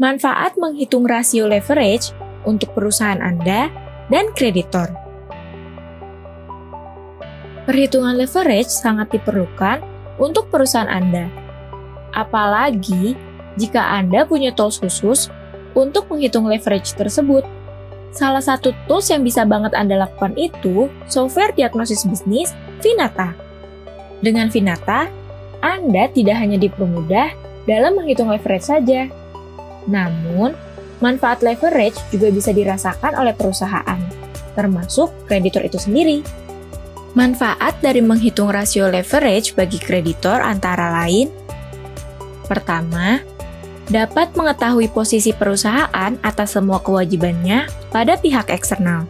Manfaat menghitung rasio leverage untuk perusahaan Anda dan kreditor. Perhitungan leverage sangat diperlukan untuk perusahaan Anda. Apalagi jika Anda punya tools khusus untuk menghitung leverage tersebut. Salah satu tools yang bisa banget Anda lakukan itu software diagnosis bisnis Finata. Dengan Finata, Anda tidak hanya dipermudah dalam menghitung leverage saja, namun manfaat leverage juga bisa dirasakan oleh perusahaan, termasuk kreditor itu sendiri. Manfaat dari menghitung rasio leverage bagi kreditor antara lain: pertama, dapat mengetahui posisi perusahaan atas semua kewajibannya pada pihak eksternal,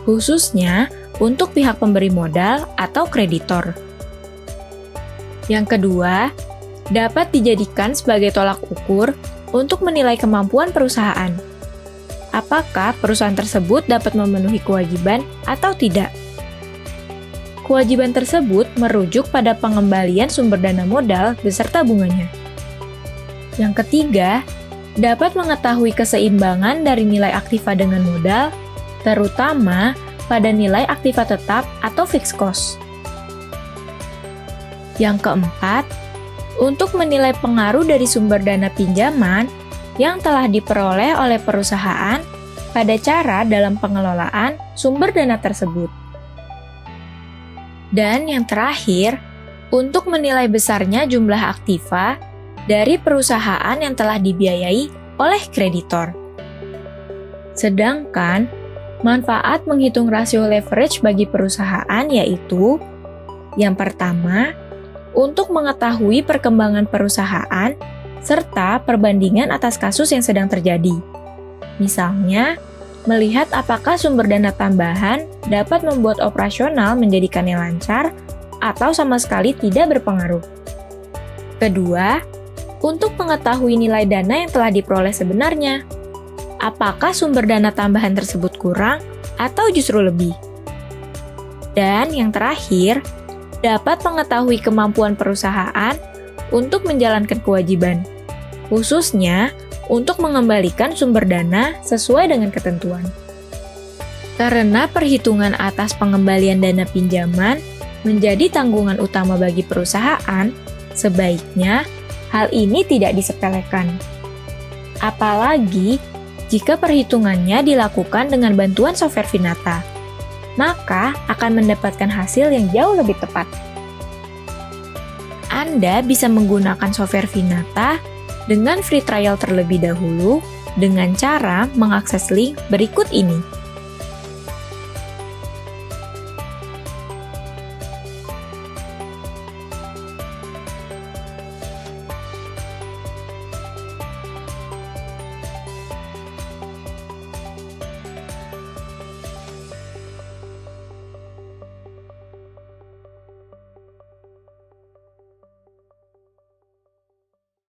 khususnya untuk pihak pemberi modal atau kreditor. Yang kedua, dapat dijadikan sebagai tolak ukur untuk menilai kemampuan perusahaan. Apakah perusahaan tersebut dapat memenuhi kewajiban atau tidak? Kewajiban tersebut merujuk pada pengembalian sumber dana modal beserta bunganya. Yang ketiga, dapat mengetahui keseimbangan dari nilai aktiva dengan modal, terutama pada nilai aktiva tetap atau fixed cost. Yang keempat, untuk menilai pengaruh dari sumber dana pinjaman yang telah diperoleh oleh perusahaan pada cara dalam pengelolaan sumber dana tersebut. Dan yang terakhir, untuk menilai besarnya jumlah aktiva dari perusahaan yang telah dibiayai oleh kreditor. Sedangkan, manfaat menghitung rasio leverage bagi perusahaan yaitu: yang pertama, untuk mengetahui perkembangan perusahaan serta perbandingan atas kasus yang sedang terjadi. Misalnya, melihat apakah sumber dana tambahan dapat membuat operasional menjadikannya lancar atau sama sekali tidak berpengaruh. Kedua, untuk mengetahui nilai dana yang telah diperoleh sebenarnya. Apakah sumber dana tambahan tersebut kurang atau justru lebih? Dan yang terakhir, dapat mengetahui kemampuan perusahaan untuk menjalankan kewajiban, khususnya untuk mengembalikan sumber dana sesuai dengan ketentuan. Karena perhitungan atas pengembalian dana pinjaman menjadi tanggungan utama bagi perusahaan, sebaiknya hal ini tidak disepelekan. Apalagi jika perhitungannya dilakukan dengan bantuan software Finata, maka akan mendapatkan hasil yang jauh lebih tepat. Anda bisa menggunakan software Finata dengan free trial terlebih dahulu dengan cara mengakses link berikut ini.